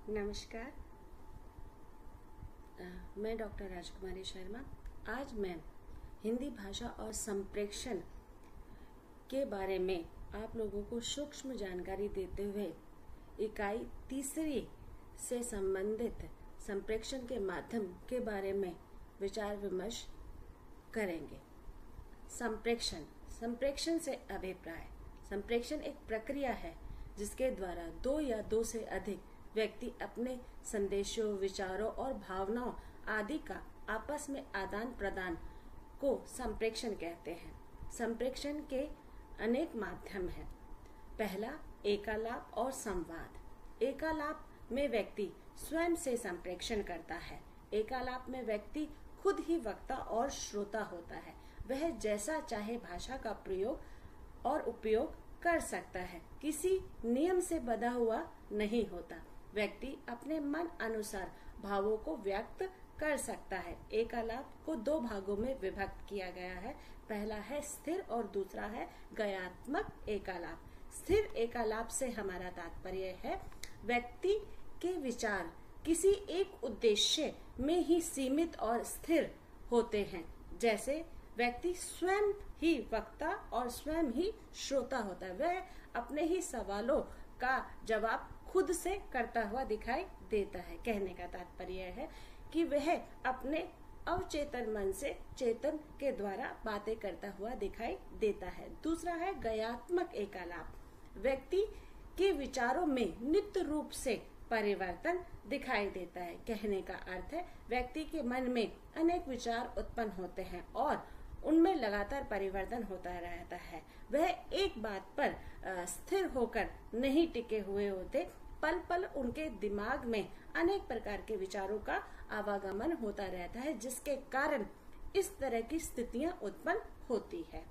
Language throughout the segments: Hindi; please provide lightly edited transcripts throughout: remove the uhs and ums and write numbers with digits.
नमस्कार। मैं डॉक्टर राजकुमारी शर्मा। आज मैं हिंदी भाषा और संप्रेषण के बारे में आप लोगों को सूक्ष्म जानकारी देते हुए इकाई तीसरी से संबंधित संप्रेषण के माध्यम के बारे में विचार विमर्श करेंगे। संप्रेषण से अभिप्राय। संप्रेषण एक प्रक्रिया है जिसके द्वारा दो या दो से अधिक व्यक्ति अपने संदेशों, विचारों और भावनाओं आदि का आपस में आदान प्रदान को संप्रेषण कहते हैं। संप्रेषण के अनेक माध्यम हैं। पहला, एकालाप और संवाद। एकालाप में व्यक्ति स्वयं से संप्रेषण करता है। एकालाप में व्यक्ति खुद ही वक्ता और श्रोता होता है। वह जैसा चाहे भाषा का प्रयोग और उपयोग कर सकता है, किसी नियम से बंधा हुआ नहीं होता। व्यक्ति अपने मन अनुसार भावों को व्यक्त कर सकता है। एकालाप को दो भागों में विभक्त किया गया है। पहला है स्थिर और दूसरा है गयात्मक एकालाप। स्थिर एकालाप से हमारा तात्पर्य है व्यक्ति के विचार किसी एक उद्देश्य में ही सीमित और स्थिर होते हैं। जैसे व्यक्ति स्वयं ही वक्ता और स्वयं ही श्रोता होता है। वह अपने ही सवालों का जवाब खुद से करता हुआ दिखाई देता है। कहने का तात्पर्य है कि वह अपने अवचेतन मन से चेतन के द्वारा बातें करता हुआ दिखाई देता है। दूसरा है गयात्मक एकालाप। व्यक्ति के विचारों में नित्य रूप से परिवर्तन दिखाई देता है। कहने का अर्थ है व्यक्ति के मन में अनेक विचार उत्पन्न होते हैं और उनमें लगातार परिवर्तन होता रहता है। वह एक बात पर स्थिर होकर नहीं टिके हुए होते। पल पल उनके दिमाग में अनेक प्रकार के विचारों का आवागमन होता रहता है, जिसके कारण इस तरह की स्थितियां उत्पन्न होती है।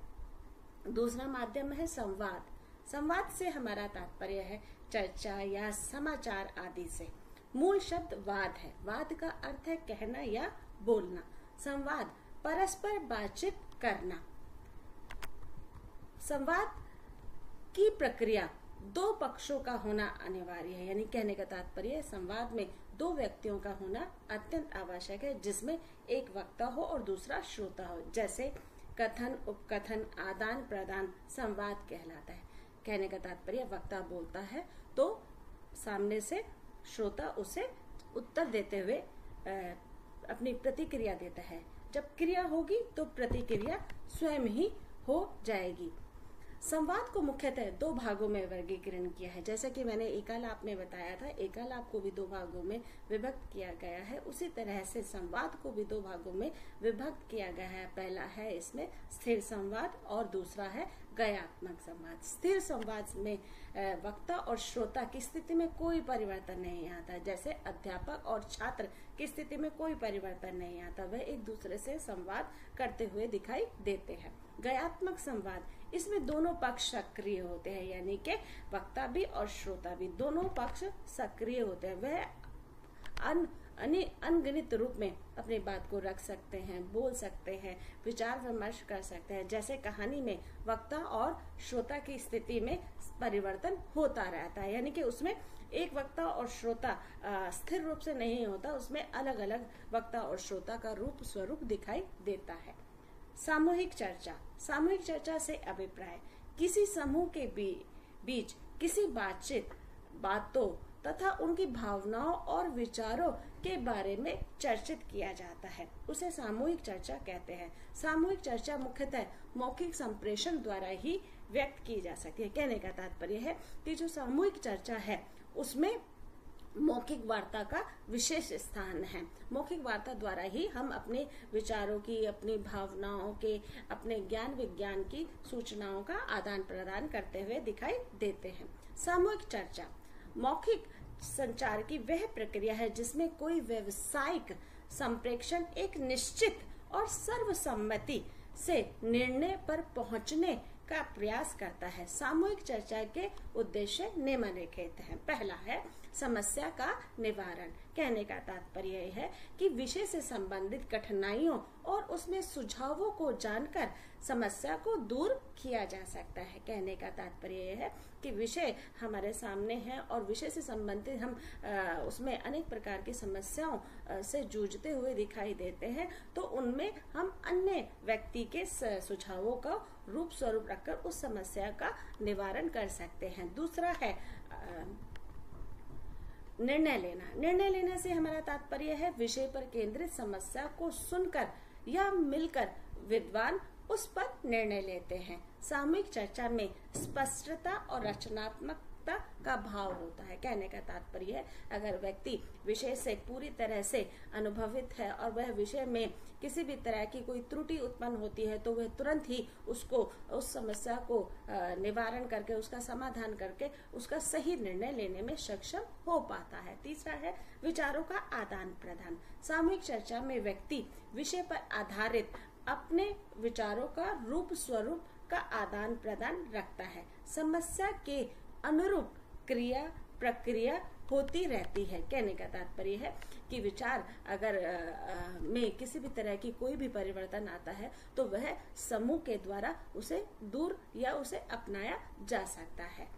दूसरा माध्यम है संवाद। संवाद से हमारा तात्पर्य है चर्चा या समाचार आदि से। मूल शब्द वाद है। वाद का अर्थ है कहना या बोलना। संवाद परस्पर बातचीत करना। संवाद की प्रक्रिया दो पक्षों का होना अनिवार्य है। यानी कहने का तात्पर्य संवाद में दो व्यक्तियों का होना अत्यंत आवश्यक है, जिसमें एक वक्ता हो और दूसरा श्रोता हो। जैसे कथन, उपकथन, आदान प्रदान संवाद कहलाता है। कहने का तात्पर्य वक्ता बोलता है तो सामने से श्रोता उसे उत्तर देते हुए अपनी प्रतिक्रिया देता है। जब क्रिया होगी तो प्रतिक्रिया स्वयं ही हो जाएगी। संवाद को मुख्यतः दो भागों में वर्गीकरण किया है। जैसा कि मैंने एकालाप में बताया था, एकालाप को भी दो भागों में विभक्त किया गया है। उसी तरह से संवाद को भी दो भागों में विभक्त किया गया है। पहला है इसमें स्थिर संवाद और दूसरा है गयात्मक संवाद। स्थिर संवाद में वक्ता और श्रोता की स्थिति में कोई परिवर्तन नहीं आता। जैसे अध्यापक और छात्र की स्थिति में कोई परिवर्तन नहीं आता। वह एक दूसरे से संवाद करते हुए दिखाई देते हैं। गयात्मक संवाद, इसमें दोनों पक्ष सक्रिय होते हैं। यानी कि वक्ता भी और श्रोता भी दोनों पक्ष सक्रिय होते हैं। वह अनगिनत रूप में अपनी बात को रख सकते हैं, बोल सकते हैं, विचार विमर्श कर सकते हैं। जैसे कहानी में वक्ता और श्रोता की स्थिति में परिवर्तन होता रहता है। यानी कि उसमें एक वक्ता और श्रोता स्थिर रूप से नहीं होता, उसमें अलग अलग वक्ता और श्रोता का रूप स्वरूप दिखाई देता है। सामूहिक चर्चा। सामूहिक चर्चा से अभिप्राय किसी समूह के बीच किसी बातों तथा उनकी भावनाओं और विचारों के बारे में चर्चित किया जाता है, उसे सामूहिक चर्चा कहते हैं। सामूहिक चर्चा मुख्यतः मौखिक संप्रेषण द्वारा ही व्यक्त की जा सकती है। कहने का तात्पर्य है कि जो सामूहिक चर्चा है उसमें मौखिक वार्ता का विशेष स्थान है। मौखिक वार्ता द्वारा ही हम अपने विचारों की, अपनी भावनाओं के, अपने ज्ञान विज्ञान की सूचनाओं का आदान प्रदान करते हुए दिखाई देते हैं। सामूहिक चर्चा मौखिक संचार की वह प्रक्रिया है जिसमें कोई व्यावसायिक संप्रेषण एक निश्चित और सर्वसम्मति से निर्णय पर पहुंचने का प्रयास करता है। सामूहिक चर्चा के उद्देश्य निम्नलिखित हैं। पहला है समस्या का निवारण। कहने का तात्पर्य यह है कि विषय से संबंधित कठिनाइयों और उसमें सुझावों को जानकर समस्या को दूर किया जा सकता है। कहने का तात्पर्य यह है कि विषय हमारे सामने है और विषय से संबंधित हम उसमें अनेक प्रकार की समस्याओं से जूझते हुए दिखाई देते हैं, तो उनमें हम अन्य व्यक्ति के सुझावों का रूप स्वरूप रखकर उस समस्या का निवारण कर सकते हैं। दूसरा है निर्णय लेना। निर्णय लेने से हमारा तात्पर्य है विषय पर केंद्रित समस्या को सुनकर या मिलकर विद्वान उस पर निर्णय लेते हैं। सामूहिक चर्चा में स्पष्टता और रचनात्मकता का भाव होता है। कहने का तात्पर्य है अगर व्यक्ति विषय से पूरी तरह से अनुभवित है और वह विषय में किसी भी तरह की कोई त्रुटि उत्पन्न होती है तो वह तुरंत ही उसको उस समस्या को निवारण करके उसका समाधान करके उसका सही निर्णय लेने में सक्षम हो पाता है। तीसरा है विचारों का आदान प्रदान। सामूहिक चर्चा में व्यक्ति विषय पर आधारित अपने विचारों का रूप स्वरूप का आदान प्रदान रखता है। समस्या के अनुरूप क्रिया प्रक्रिया होती रहती है। कहने का तात्पर्य है कि विचार अगर में किसी भी तरह की कोई भी परिवर्तन आता है तो वह समूह के द्वारा उसे दूर या उसे अपनाया जा सकता है।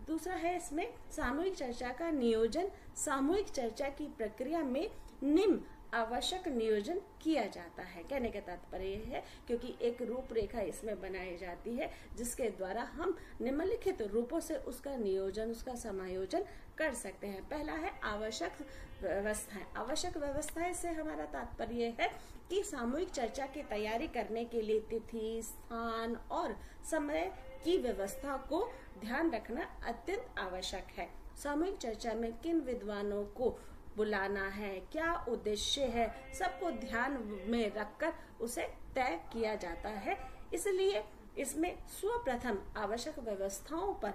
दूसरा है इसमें सामूहिक चर्चा का नियोजन। सामूहिक चर्चा की प्रक्रिया में निम्न आवश्यक नियोजन किया जाता है। कहने का तात्पर्य है क्योंकि एक रूपरेखा इसमें बनाई जाती है जिसके द्वारा हम निम्नलिखित रूपों से उसका नियोजन उसका समायोजन कर सकते हैं। पहला है आवश्यक व्यवस्थाएं। आवश्यक व्यवस्थाएं से हमारा तात्पर्य है कि सामूहिक चर्चा की तैयारी करने के लिए तिथि स्थान और समय की व्यवस्था को ध्यान रखना अत्यंत आवश्यक है। सामूहिक चर्चा में किन विद्वानों को बुलाना है, क्या उद्देश्य है, सबको ध्यान में रखकर उसे तय किया जाता है। इसलिए इसमें सर्वप्रथम आवश्यक व्यवस्थाओं पर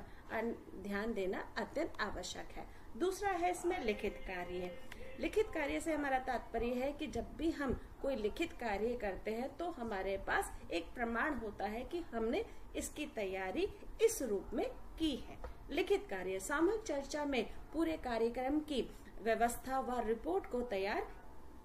ध्यान देना अत्यंत आवश्यक है। दूसरा है इसमें लिखित कार्य। लिखित कार्य से हमारा तात्पर्य है कि जब भी हम कोई लिखित कार्य करते हैं तो हमारे पास एक प्रमाण होता है कि हमने इसकी तैयारी इस रूप में की है। लिखित कार्य सामूहिक चर्चा में पूरे कार्यक्रम की व्यवस्था व रिपोर्ट को तैयार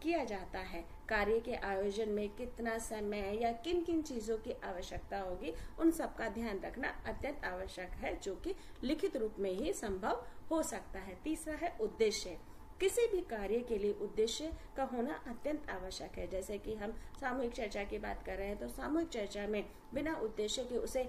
किया जाता है। कार्य के आयोजन में कितना समय या किन किन चीजों की आवश्यकता होगी उन सब का ध्यान रखना अत्यंत आवश्यक है, जो कि लिखित रूप में ही संभव हो सकता है। तीसरा है उद्देश्य। किसी भी कार्य के लिए उद्देश्य का होना अत्यंत आवश्यक है। जैसे कि हम सामूहिक चर्चा की बात कर रहे हैं तो सामूहिक चर्चा में बिना उद्देश्य के उसे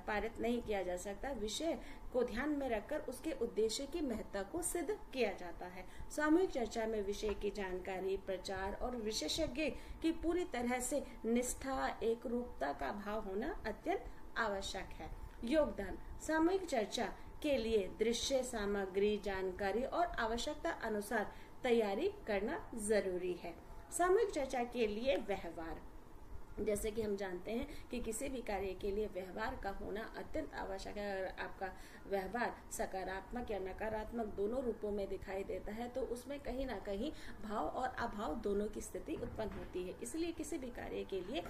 पारित नहीं किया जा सकता। विषय को ध्यान में रखकर उसके उद्देश्य की महत्ता को सिद्ध किया जाता है। सामूहिक चर्चा में विषय की जानकारी प्रचार और विशेषज्ञ की पूरी तरह से निष्ठा एक रूपता का भाव होना अत्यंत आवश्यक है। योगदान सामूहिक चर्चा के लिए दृश्य सामग्री जानकारी और आवश्यकता अनुसार तैयारी करना जरूरी है। सामूहिक चर्चा के लिए व्यवहार। जैसे कि हम जानते हैं कि किसी भी कार्य के लिए व्यवहार का होना अत्यंत आवश्यक है। अगर आपका व्यवहार सकारात्मक या नकारात्मक दोनों रूपों में दिखाई देता है तो उसमें कहीं ना कहीं भाव और अभाव दोनों की स्थिति उत्पन्न होती है। इसलिए किसी भी कार्य के लिए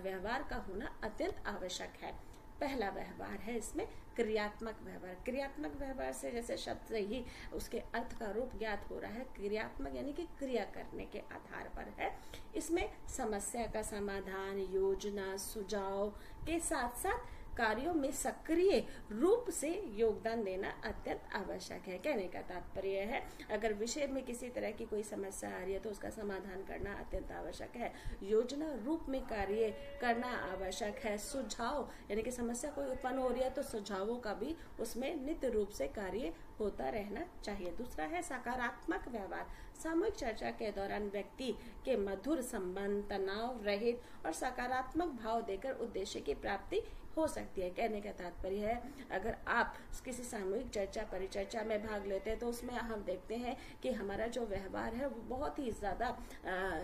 व्यवहार का होना अत्यंत आवश्यक है। पहला व्यवहार है इसमें क्रियात्मक व्यवहार। क्रियात्मक व्यवहार से जैसे शब्द से ही उसके अर्थ का रूप ज्ञात हो रहा है। क्रियात्मक यानी कि क्रिया करने के आधार पर है। इसमें समस्या का समाधान योजना सुझाव के साथ साथ कार्यों में सक्रिय रूप से योगदान देना अत्यंत आवश्यक है। कहने का तात्पर्य है अगर विषय में किसी तरह की कोई समस्या आ रही है तो उसका समाधान करना अत्यंत आवश्यक है। योजना रूप में कार्य करना आवश्यक है। सुझाव यानी कि समस्या कोई उत्पन्न हो रही है तो सुझावों का भी उसमें नित्य रूप से कार्य होता रहना चाहिए। दूसरा है सकारात्मक व्यवहार। सामूहिक चर्चा के दौरान व्यक्ति के मधुर संबंध तनाव रहित और सकारात्मक भाव देकर उद्देश्य की प्राप्ति हो सकती है। कहने का तात्पर्य है अगर आप किसी सामूहिक चर्चा परिचर्चा में भाग लेते हैं तो उसमें हम देखते हैं कि हमारा जो व्यवहार है वो बहुत ही ज्यादा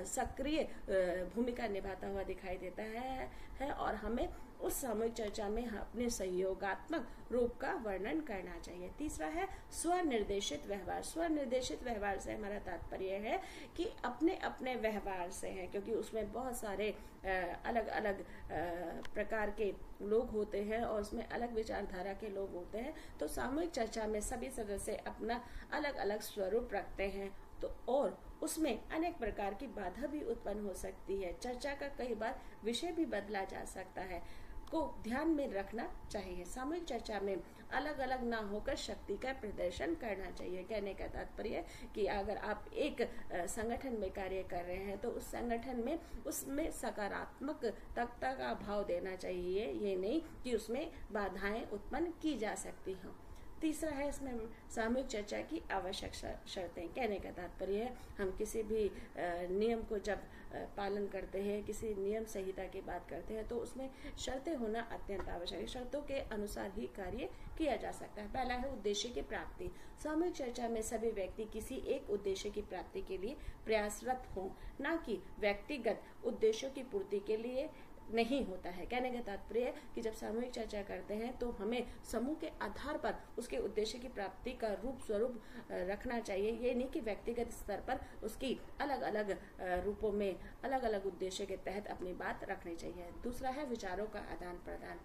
सक्रिय भूमिका निभाता हुआ दिखाई देता है और हमें उस सामूहिक चर्चा में अपने सहयोगात्मक रूप का वर्णन करना चाहिए। तीसरा है स्वनिर्देशित व्यवहार। स्वनिर्देशित व्यवहार से हमारा तात्पर्य है कि अपने अपने व्यवहार से है, क्योंकि उसमें बहुत सारे अलग अलग प्रकार के लोग होते हैं और उसमें अलग विचारधारा के लोग होते हैं। तो सामूहिक चर्चा में सभी सदस्य अपना अलग अलग स्वरूप रखते हैं, तो और उसमें अनेक प्रकार की बाधा भी उत्पन्न हो सकती है। चर्चा का कई बार विषय भी बदला जा सकता है, को ध्यान में रखना चाहिए। सामूहिक चर्चा में अलग अलग ना होकर शक्ति का प्रदर्शन करना चाहिए। कहने का तात्पर्य कि अगर आप एक संगठन में कार्य कर रहे हैं तो उस संगठन में उसमें सकारात्मकता का भाव देना चाहिए, ये नहीं कि उसमें बाधाएं उत्पन्न की जा सकती हों। तीसरा है इसमें सामूहिक चर्चा की आवश्यक शर्तें। कहने का तात्पर्य है हम किसी भी नियम को जब पालन करते हैं, किसी नियम संहिता की बात करते हैं, तो उसमें शर्तें होना अत्यंत आवश्यक है। शर्तों के अनुसार ही कार्य किया जा सकता है। पहला है उद्देश्य की प्राप्ति। सामूहिक चर्चा में सभी व्यक्ति किसी एक उद्देश्य की प्राप्ति के लिए प्रयासरत हों, न कि व्यक्तिगत उद्देश्यों की पूर्ति के लिए नहीं होता है। कहने का तात्पर्य है कि जब सामूहिक चर्चा करते हैं तो हमें समूह के आधार पर उसके उद्देश्य की प्राप्ति का रूप स्वरूप रखना चाहिए। ये नहीं कि व्यक्तिगत स्तर पर उसकी अलग अलग रूपों में अलग अलग उद्देश्य के तहत अपनी बात रखनी चाहिए। दूसरा है विचारों का आदान प्रदान।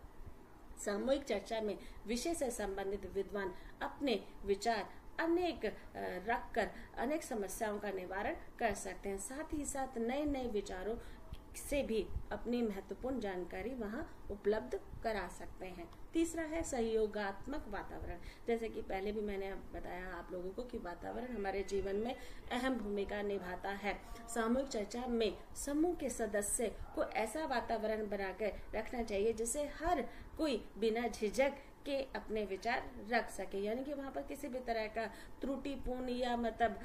सामूहिक चर्चा में विषय से संबंधित विद्वान अपने विचार अनेक रखकर अनेक समस्याओं का निवारण कर सकते हैं। साथ ही साथ नए नए विचारों से भी अपनी महत्वपूर्ण जानकारी वहां उपलब्ध करा सकते हैं। तीसरा है सहयोगात्मक वातावरण। जैसे कि पहले भी मैंने बताया आप लोगों को कि वातावरण हमारे जीवन में अहम भूमिका निभाता है। सामूहिक चर्चा में समूह के सदस्य को ऐसा वातावरण बनाकर रखना चाहिए जिससे हर कोई बिना झिझक के अपने विचार रख सके, यानी कि वहां पर किसी भी तरह का त्रुटिपूर्ण या मतलब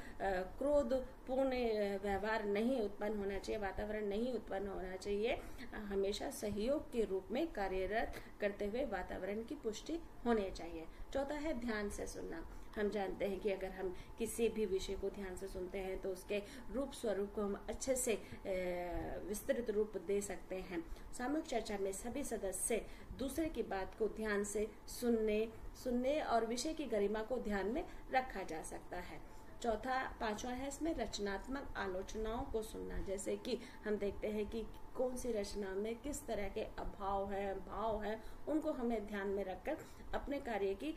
क्रोधपूर्ण व्यवहार नहीं उत्पन्न होना चाहिए, वातावरण नहीं उत्पन्न होना चाहिए। हमेशा सहयोग के रूप में कार्यरत करते हुए वातावरण की पुष्टि होनी चाहिए। चौथा है ध्यान से सुनना। हम जानते हैं कि अगर हम किसी भी विषय को ध्यान से सुनते हैं तो उसके रूप स्वरूप को हम अच्छे से विस्तृत रूप दे सकते हैं। सामूहिक चर्चा में सभी सदस्य दूसरे की बात को ध्यान से सुनने और विषय की गरिमा को ध्यान में रखा जा सकता है। पांचवा है इसमें रचनात्मक आलोचनाओं को सुनना। जैसे कि हम देखते हैं कि कौन सी रचना में किस तरह के अभाव है, भाव है, उनको हमें ध्यान में रखकर अपने कार्य की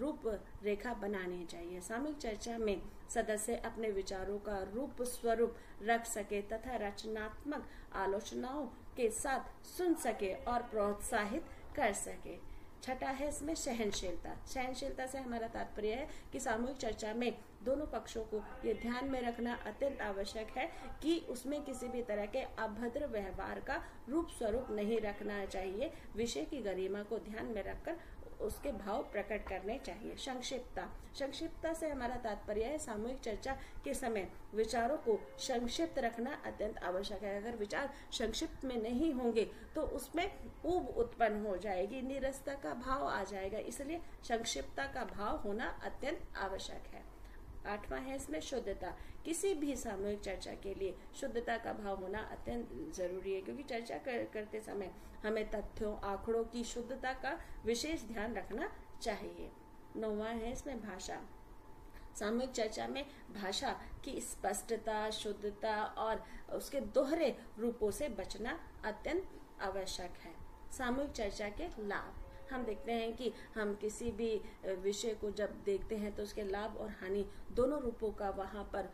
रूप रेखा बनानी चाहिए। सामूहिक चर्चा में सदस्य अपने विचारों का रूप स्वरूप रख सके तथा रचनात्मक आलोचनाओं के साथ सुन सके और प्रोत्साहित कर सके। छठा है इसमें सहनशीलता। सहनशीलता से हमारा तात्पर्य है कि सामूहिक चर्चा में दोनों पक्षों को ये ध्यान में रखना अत्यंत आवश्यक है कि उसमें किसी भी तरह के अभद्र व्यवहार का रूप स्वरूप नहीं रखना चाहिए। विषय की गरिमा को ध्यान में रखकर उसके भाव प्रकट करने चाहिए। संक्षिप्तता से हमारा तात्पर्य है सामूहिक चर्चा के समय विचारों को संक्षिप्त रखना अत्यंत आवश्यक है। अगर विचार संक्षिप्त में नहीं होंगे तो उसमें ऊब उत्पन्न हो जाएगी, नीरसता का भाव आ जाएगा, इसलिए संक्षिप्तता का भाव होना अत्यंत आवश्यक है। आठवां है इसमें शुद्धता। किसी भी सामूहिक चर्चा के लिए शुद्धता का भाव होना अत्यंत जरूरी है, क्योंकि चर्चा करते समय हमें तथ्यों आंकड़ों की शुद्धता का विशेष ध्यान रखना चाहिए। नौवां है इसमें भाषा। सामूहिक चर्चा में भाषा की स्पष्टता, शुद्धता और उसके दोहरे रूपों से बचना अत्यंत आवश्यक है। सामूहिक चर्चा के लाभ। हम देखते हैं कि हम किसी भी विषय को जब देखते हैं तो उसके लाभ और हानि दोनों रूपों का वहां पर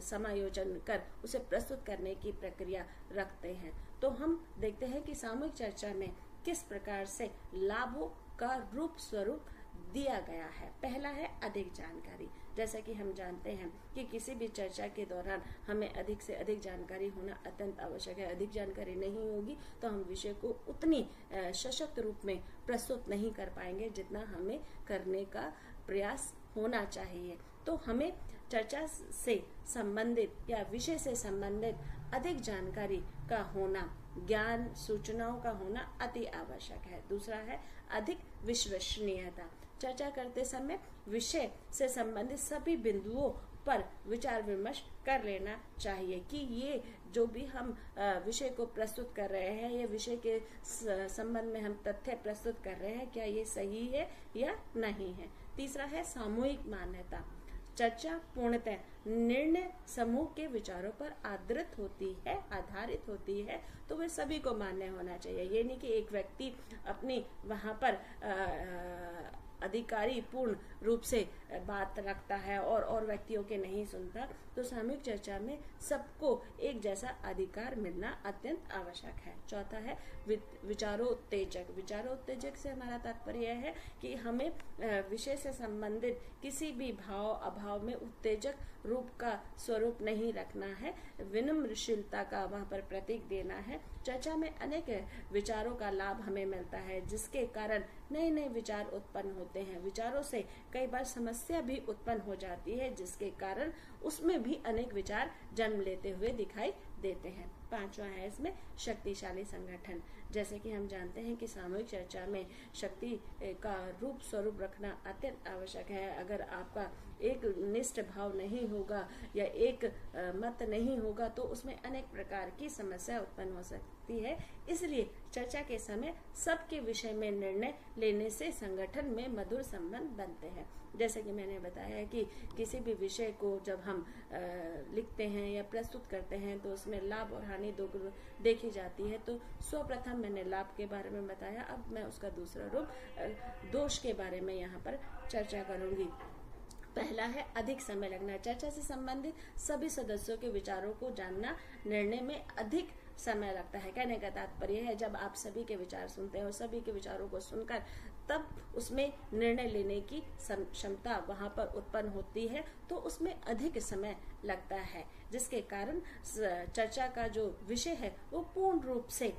समायोजन कर उसे प्रस्तुत करने की प्रक्रिया रखते हैं। तो हम देखते हैं कि सामूहिक चर्चा में किस प्रकार से लाभों का रूप स्वरूप दिया गया है। पहला है अधिक जानकारी। जैसा कि हम जानते हैं कि किसी भी चर्चा के दौरान हमें अधिक से अधिक जानकारी होना अत्यंत आवश्यक है। अधिक जानकारी नहीं होगी तो हम विषय को उतनी सशक्त रूप में प्रस्तुत नहीं कर पाएंगे जितना हमें करने का प्रयास होना चाहिए। तो हमें चर्चा से संबंधित या विषय से संबंधित अधिक जानकारी का होना, ज्ञान सूचनाओं का होना अति आवश्यक है। दूसरा है अधिक विश्वसनीयता। चर्चा करते समय विषय से संबंधित सभी बिंदुओं पर विचार विमर्श कर लेना चाहिए कि ये जो भी हम विषय को प्रस्तुत कर रहे हैं, ये विषय के संबंध में हम तथ्य प्रस्तुत कर रहे हैं, क्या ये सही है या नहीं है। तीसरा है सामूहिक मान्यता। चर्चा पूर्णतः निर्णय समूह के विचारों पर आधारित होती है, तो वे सभी को मान्य होना चाहिए। ये नहीं कि एक व्यक्ति अपनी वहां पर अधिकारी पूर्ण रूप से बात रखता है और व्यक्तियों के नहीं सुनता। तो सामूहिक चर्चा में सबको एक जैसा अधिकार मिलना अत्यंत आवश्यक है। चौथा है विचारोत्तेजक। विचारोत्तेजक से हमारा तात्पर्य है कि हमें विषय से संबंधित किसी भी भाव अभाव में उत्तेजक रूप का स्वरूप नहीं रखना है, विनम्रशीलता का वहां पर प्रतीक देना है। चर्चा में अनेक विचारों का लाभ हमें मिलता है, जिसके कारण नए नए विचार उत्पन्न होते हैं। विचारों से कई बार समस्या भी उत्पन्न हो जाती है, जिसके कारण उसमें भी अनेक विचार जन्म लेते हुए दिखाई देते हैं। पांचवा है इसमें शक्तिशाली संगठन। जैसे कि हम जानते हैं कि सामूहिक चर्चा में शक्ति का रूप स्वरूप रखना अत्यंत आवश्यक है। अगर आपका एक निष्ठ भाव नहीं होगा या एक मत नहीं होगा तो उसमें अनेक प्रकार की समस्या उत्पन्न हो सकती है। इसलिए चर्चा के समय सबके विषय में निर्णय लेने से संगठन में मधुर संबंध बनते हैं। जैसे कि मैंने बताया कि किसी भी विषय को जब हम लिखते हैं या प्रस्तुत करते हैं तो उसमें लाभ और हानि दो देखी जाती है। तो सर्वप्रथम मैंने लाभ के बारे में बताया, अब मैं उसका दूसरा रूप दोष के बारे में यहाँ पर चर्चा करूंगी। पहला है अधिक समय लगना। चर्चा से संबंधित सभी सदस्यों के विचारों को जानना निर्णय में अधिक समय लगता है। कहने का तात्पर्य है जब आप सभी के विचार सुनते हैं और सभी के विचारों को सुनकर तब उसमें निर्णय लेने की क्षमता वहां पर उत्पन्न होती है, तो उसमें अधिक समय लगता है, जिसके कारण चर्चा का जो विषय है वो पूर्ण रूप से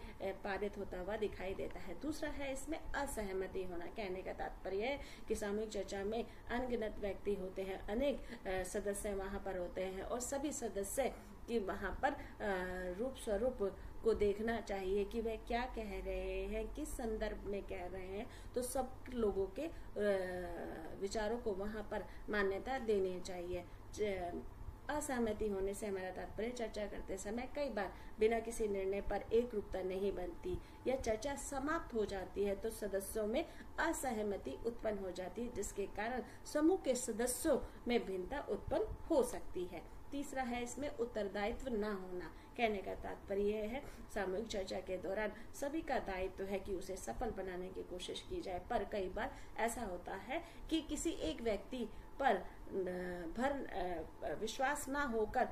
पारित होता हुआ दिखाई देता है। दूसरा है इसमें असहमति होना। कहने का तात्पर्य है कि सामूहिक चर्चा में अनगिनत व्यक्ति होते हैं, अनेक सदस्य वहां पर होते हैं और सभी सदस्य कि वहां पर रूप स्वरूप को देखना चाहिए कि वह क्या कह रहे हैं, किस संदर्भ में कह रहे हैं। तो सब लोगों के विचारों को वहां पर मान्यता देनी चाहिए। असहमति होने से हमारा तात्पर्य चर्चा करते समय कई बार बिना किसी निर्णय पर एक रूपता नहीं बनती या चर्चा समाप्त हो जाती है तो सदस्यों में असहमति उत्पन्न हो जाती है, जिसके कारण समूह के सदस्यों में भिन्नता उत्पन्न हो सकती है। तीसरा है इसमें उत्तरदायित्व न होना। कहने का तात्पर्य है सामूहिक चर्चा के दौरान सभी का दायित्व है कि उसे सफल बनाने की कोशिश की जाए, पर कई बार ऐसा होता है कि किसी एक व्यक्ति पर विश्वास न होकर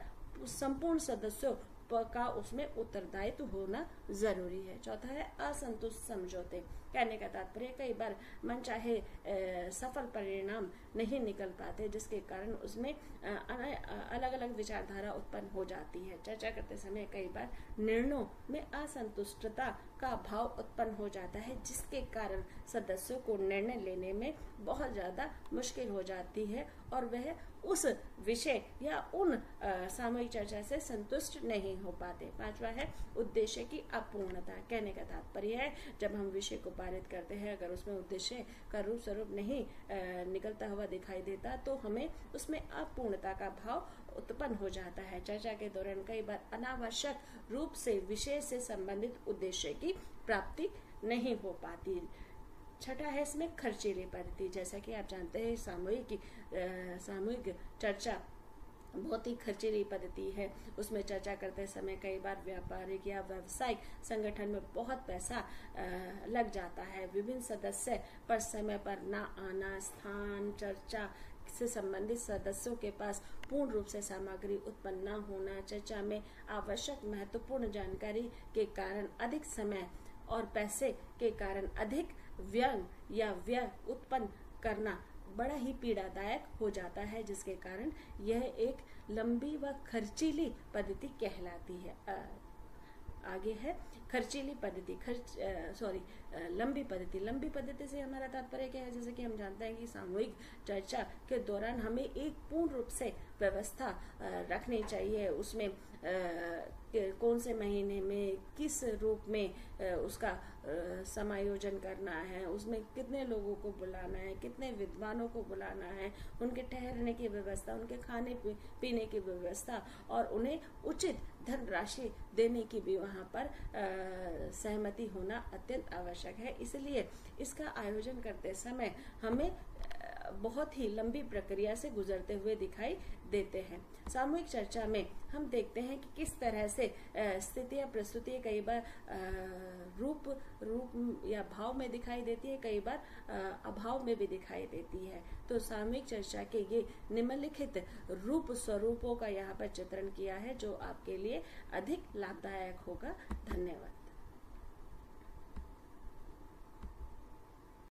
संपूर्ण सदस्यों का उसमें उत्तरदायित्व होना जरूरी है। चौथा है असंतुष्ट समझौते। कहने का तात्पर्य कई बार मन चाहे सफल परिणाम नहीं निकल पाते, जिसके कारण उसमें अलग अलग विचारधारा उत्पन्न हो जाती है। चर्चा करते समय कई बार निर्णयों में असंतुष्टता का भाव उत्पन्न हो जाता है, जिसके कारण सदस्यों को निर्णय लेने में बहुत ज्यादा मुश्किल हो जाती है और वह उस विषय या उन सामूहिक चर्चा से संतुष्ट नहीं हो पाते। पांचवा है उद्देश्य की अपूर्णता। कहने का तात्पर्य है जब हम विषय को पारित करते हैं, अगर उसमें उद्देश्य का रूप स्वरूप नहीं निकलता हुआ दिखाई देता तो हमें उसमें अपूर्णता का भाव उत्पन्न हो जाता है। चर्चा के दौरान कई बार अनावश्यक रूप से विषय से संबंधित उद्देश्य की प्राप्ति नहीं हो पाती। छठा है इसमें खर्चीली पद्धति। जैसा कि आप जानते हैं सामूहिक चर्चा बहुत ही खर्चीली पद्धति है। उसमें चर्चा करते समय कई बार व्यापारिक या व्यावसायिक संगठन में बहुत पैसा लग जाता है। विभिन्न सदस्य पर समय पर न आना, स्थान, चर्चा से संबंधित सदस्यों के पास पूर्ण रूप से सामग्री उत्पन्न न होना, चर्चा में आवश्यक महत्वपूर्ण जानकारी के कारण अधिक समय और पैसे के कारण अधिक व्यय उत्पन्न करना बड़ा ही पीड़ादायक हो जाता है, जिसके कारण यह एक लंबी व खर्चीली पद्धति कहलाती है। आगे है खर्चीली पद्धति, लंबी पद्धति। लंबी पद्धति से हमारा तात्पर्य क्या है? जैसे कि हम जानते हैं कि सामूहिक चर्चा के दौरान हमें एक पूर्ण रूप से व्यवस्था रखनी चाहिए। उसमें कौन से महीने में किस रूप में उसका समायोजन करना है, उसमें कितने लोगों को बुलाना है, कितने विद्वानों को बुलाना है, उनके ठहरने की व्यवस्था, उनके खाने पीने की व्यवस्था और उन्हें उचित धनराशि देने की भी वहाँ पर सहमति होना अत्यंत आवश्यक है। इसलिए इसका आयोजन करते समय हमें बहुत ही लंबी प्रक्रिया से गुजरते हुए दिखाई देते हैं। सामूहिक चर्चा में हम देखते हैं कि किस तरह से स्थितियां प्रस्तुतियां कई बार रूप या भाव में दिखाई देती है, कई बार अभाव में भी दिखाई देती है। तो सामूहिक चर्चा के ये निम्नलिखित रूप स्वरूपों का यहाँ पर चित्रण किया है जो आपके लिए अधिक लाभदायक होगा। धन्यवाद।